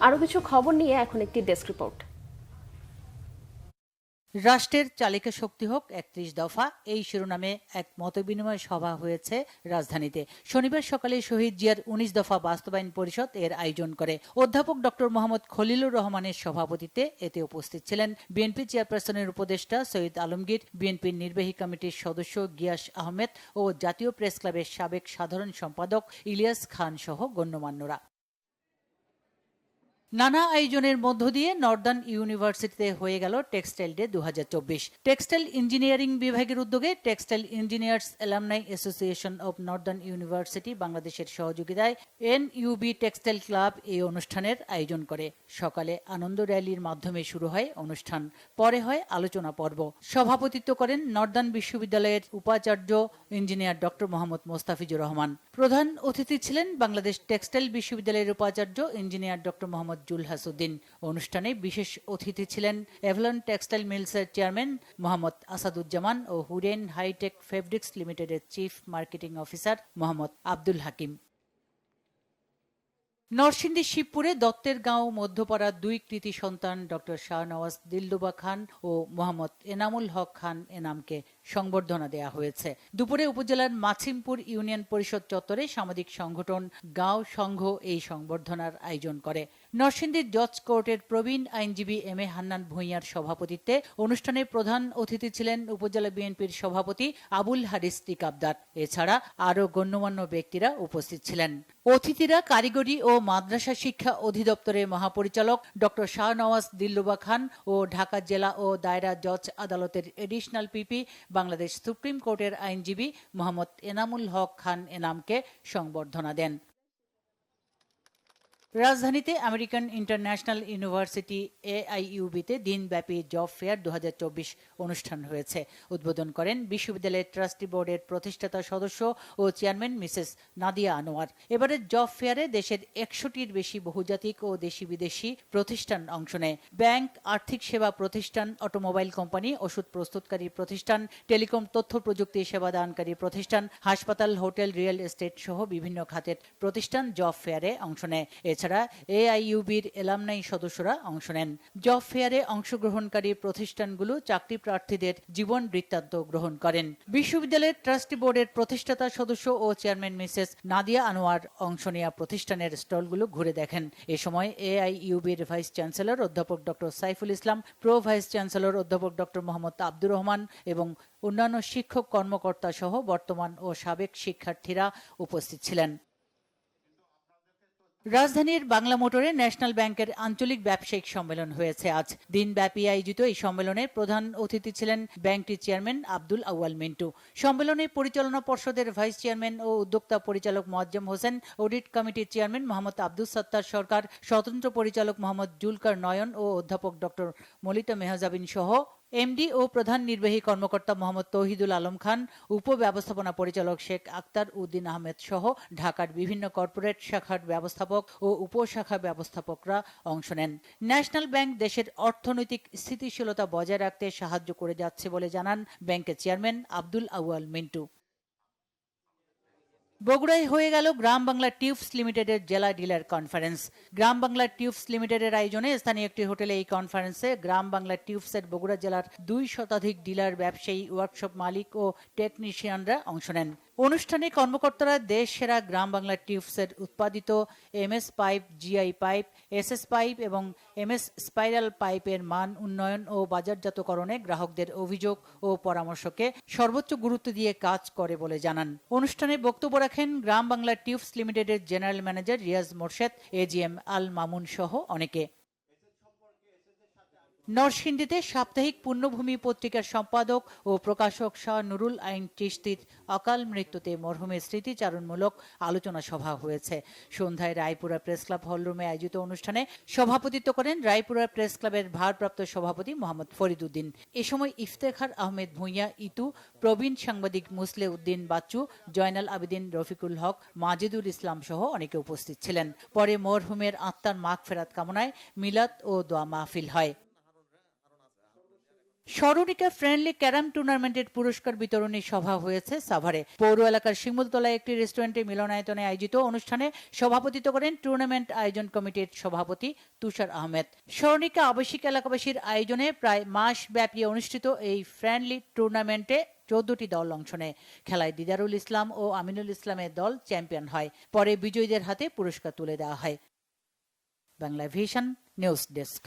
আরও কিছু খবর নিয়ে এখন একটি ডেস্ক রিপোর্ট। রাষ্ট্রের চালিকা শক্তি হোক ৩১ দফা, এই শিরোনামে এক মতবিনিময় সভা হয়েছে রাজধানীতে। শনিবার সকালে শহীদ জিয়ার ১৯ দফা বাস্তবায়ন পরিষদ এর আয়োজন করে। অধ্যাপক ডক্টর মোহাম্মদ খলিলুর রহমানের সভাপতিত্বে এতে উপস্থিত ছিলেন বিএনপি চেয়ারপারসনের উপদেষ্টা সৈয়দ আলমগীর, বিএনপির নির্বাহী কমিটির সদস্য গিয়াস আহমেদ ও জাতীয় প্রেস ক্লাবের সাবেক সাধারণ সম্পাদক ইলিয়াস খান সহ গণ্যমান্যরা। নানা আয়োজনের মধ্য দিয়ে নর্দার্ন ইউনিভার্সিটিতে হয়ে গেল টেক্সটাইল ডে ২০২৪। টেক্সটাইল ইঞ্জিনিয়ারিং বিভাগের উদ্যোগে textile engineers alumni association of Northern university বাংলাদেশের সহযোগিতায় এনইউবি টেক্সটাইল ক্লাব এই অনুষ্ঠানের আয়োজন করে। সকালে আনন্দ র্যালির মাধ্যমে শুরু হয় অনুষ্ঠান, পরে হয় আলোচনা পর্ব। সভাপতিত্ব করেন নর্দার্ন বিশ্ববিদ্যালয়ের উপাচার্য ইঞ্জিনিয়ার ডক্টর মোহাম্মদ মোস্তাফিজুর রহমান। প্রধান অতিথি ছিলেন বাংলাদেশ টেক্সটাইল বিশ্ববিদ্যালয়ের উপাচার্য ইঞ্জিনিয়ার ডক্টর মোহাম্মদ জুলহাসউদ্দিন। অনুষ্ঠানে বিশেষ অতিথি ছিলেন এভলন টেক্সটাইল মিলসের চেয়ারম্যান মোহাম্মদ আসাদুজ্জামান ও হুরেন হাইটেক ফেব্রিক্স লিমিটেডের chief marketing officer Mohammad Abdul Hakim. নরসিংদীর শিবপুরে দত্তের গাঁও মধ্যপাড়ার দুই কৃতি সন্তান ডক্টর শাহনওয়াজ দিলরুবা খান ও মোহাম্মদ এনামুল হক খান এনামকে সংবর্ধনা দেয়া হয়েছে। দুপুরে উপজেলার মাছিমপুর ইউনিয়ন পরিষদ চত্বরে সামাজিক সংগঠন গাঁও সংঘ এই সংবর্ধনার আয়োজন করে। নরসিংদীর জজ কোর্টের প্রবীণ আইনজীবী এম এ হান্নান ভূঁইয়ার সভাপতিত্বে অনুষ্ঠানে প্রধান অতিথি ছিলেন উপজেলা বিএনপির সভাপতি আবুল হারিস টিকাবদার। এছাড়া আরও গণ্যমান্য ব্যক্তিরা উপস্থিত ছিলেন। অতিথিরা কারিগরি ও মাদ্রাসা শিক্ষা অধিদপ্তরের মহাপরিচালক ডক্টর শাহনওয়াজ দিলরুবা খান ও ঢাকা জেলা ও দায়রা জজ আদালতের এডিশনাল পিপি বাংলাদেশ সুপ্রিম কোর্টের আইনজীবী মোহাম্মদ এনামুল হক খান এনামকে সংবর্ধনা দেন। রাজধানীতে আমেরিকান ইন্টারন্যাশনাল ইউনিভার্সিটি এআইইউবিতে দিনব্যাপী জব ফেয়ার ২০২৪ অনুষ্ঠান হয়েছে। উদ্বোধন করেন বিশ্ববিদ্যালয়ের ট্রাস্টি বোর্ডের প্রতিষ্ঠাতা সদস্য ও চেয়ারম্যান মিসেস নাদিয়া আনোয়ার। এবারের জব ফেয়ারে দেশের ১০০টির বেশি বহুজাতিক ও দেশি বিদেশি প্রতিষ্ঠান অংশ নেয়। ব্যাংক, আর্থিক সেবা প্রতিষ্ঠান, অটোমোবাইল কোম্পানি, ওষুধ প্রস্তুতকারী প্রতিষ্ঠান, টেলিকম তথ্য প্রযুক্তি সেবা দানকারী প্রতিষ্ঠান, হাসপাতাল, হোটেল, রিয়েল এস্টেট সহ বিভিন্ন খাতের প্রতিষ্ঠান জব ফেয়ারে অংশ নেয়। এছাড়া এআইইউবির এলামনাই সদস্যরা অংশ নেন। জব ফেয়ারে অংশগ্রহণকারী প্রতিষ্ঠানগুলো চাকরি প্রার্থীদের জীবন বৃত্তান্ত গ্রহণ করেন। বিশ্ববিদ্যালয়ের ট্রাস্টি বোর্ডের প্রতিষ্ঠাতা সদস্য ও চেয়ারম্যান মিসেস নাদিয়া আনোয়ার অংশ নেওয়া প্রতিষ্ঠানের স্টলগুলো ঘুরে দেখেন। এ সময় এআইইউবির ভাইস চ্যান্সেলর অধ্যাপক doctor Saiful Islam, pro vice chancellor অধ্যাপক ডক্টর মোহাম্মদ আব্দুর রহমান এবং অন্যান্য শিক্ষক কর্মকর্তা সহ বর্তমান ও সাবেক শিক্ষার্থীরা উপস্থিত ছিলেন। রাজধানীর বাংলা মোটরে ন্যাশনাল ব্যাংকের আঞ্চলিক ব্যবসায়িক সম্মেলন হয়েছে আজ। দিনব্যাপী আয়োজিত এই সম্মেলনে প্রধান অতিথি ছিলেন ব্যাংকটির চেয়ারম্যান আব্দুল আউয়াল মিন্টু। সম্মেলনে পরিচালনা পর্ষদের ভাইস চেয়ারম্যান ও উদ্যোক্তা পরিচালক মোয়াজ্জেম হোসেন, অডিট কমিটির চেয়ারম্যান মোহাম্মদ আব্দুস সাত্তার সরকার, স্বতন্ত্র পরিচালক মোহাম্মদ জুলকার নয়ন ও অধ্যাপক ডক্টর মলিতা মেহজাবিন সহ এমডি ও প্রধান নির্বাহী কর্মকর্তা মোহাম্মদ তৌহিদুল আলম খান, উপব্যবস্থাপনা পরিচালক শেখ আক্তার উদ্দিন আহমেদ সহ ঢাকার বিভিন্ন কর্পোরেট শাখার ব্যবস্থাপক ও উপশাখা ব্যবস্থাপকরা অংশ নেন। ন্যাশনাল ব্যাংক দেশের অর্থনৈতিক স্থিতিশীলতা বজায় রাখতে সাহায্য করে যাচ্ছে বলে জানান ব্যাংকের চেয়ারম্যান আব্দুল আউয়াল মিন্টু। বগুড়ায় হয়ে গেল গ্রাম বাংলা টিউবস লিমিটেডের জেলা ডিলার কনফারেন্স। গ্রাম বাংলা টিউবস লিমিটেডের আয়োজনে স্থানীয় একটি হোটেলে এই কনফারেন্সে গ্রাম বাংলা টিউবসের বগুড়া জেলার ২ শতাধিক ডিলার, ব্যবসায়ী, ওয়ার্কশপ মালিক ও টেকনিশিয়ানরা অংশ নেন। অনুষ্ঠানে কর্মকর্তারা দেশ সেরা গ্রাম বাংলা টিউবসের উৎপাদিত MS pipe, GI pipe, SS pipe এবং এমএস স্পাইরাল পাইপের মান উন্নয়ন ও বাজারজাতকরণে গ্রাহকদের অভিযোগ ও পরামর্শকে সর্বোচ্চ গুরুত্ব দিয়ে কাজ করে বলে জানান। অনুষ্ঠানে বক্তব্য রাখেন গ্রাম বাংলা টিউবস লিমিটেডের general manager Riaz Morshed, AGM Al Mamun সহ অনেকে। নরসিংদীতে সাপ্তাহিক পুণ্যভূমি পত্রিকার সম্পাদক ও প্রকাশক শাহ নুরুল আইন চিশতির অকাল মৃত্যুতে মরহুমের স্মৃতিচারণমূলক আলোচনা সভা হয়েছে। সন্ধ্যায় রায়পুরা প্রেস ক্লাব হলরুমে আয়োজিত অনুষ্ঠানে সভাপতিত্ব করেন রায়পুরা প্রেস ক্লাবের ভারপ্রাপ্ত সভাপতি মোহাম্মদ ফরিদ উদ্দিন। এ সময় ইফতেখার আহমেদ ভূঁইয়া ইতু, প্রবীণ সাংবাদিক মুসলে উদ্দিন বাচ্চু, জয়নাল আবেদিন রফিকুল হক, মাজেদুল ইসলাম সহ অনেকে উপস্থিত ছিলেন। পরে মরহুমের আত্মার মাগফেরাত কামনায় মিলাদ ও দোয়া মাহফিল হয়। স্মরণিকা ফ্রেন্ডলি ক্যারাম টুর্নামেন্টের পুরস্কার বিতরণী সভা হয়েছে সাভারে। পৌর এলাকার শিমুলতলায় একটি রেস্টুরেন্টে মিলনায়তনে আয়োজিত অনুষ্ঠানে সভাপতিত্ব করেন টুর্নামেন্ট আয়োজন কমিটির সভাপতি তুষার আহমেদ। স্মরণিকা আবাসিক এলাকাবাসীর আয়োজনে প্রায় মাস ব্যাপী অনুষ্ঠিত এই ফ্রেন্ডলি টুর্নামেন্টে 14টি দল অংশ নেয়। খেলায় দিদারুল ইসলাম ও আমিনুল ইসলামের দল চ্যাম্পিয়ন হয়। পরে বিজয়ীদের হাতে পুরস্কার তুলে দেওয়া হয়। Bangla vision news desk.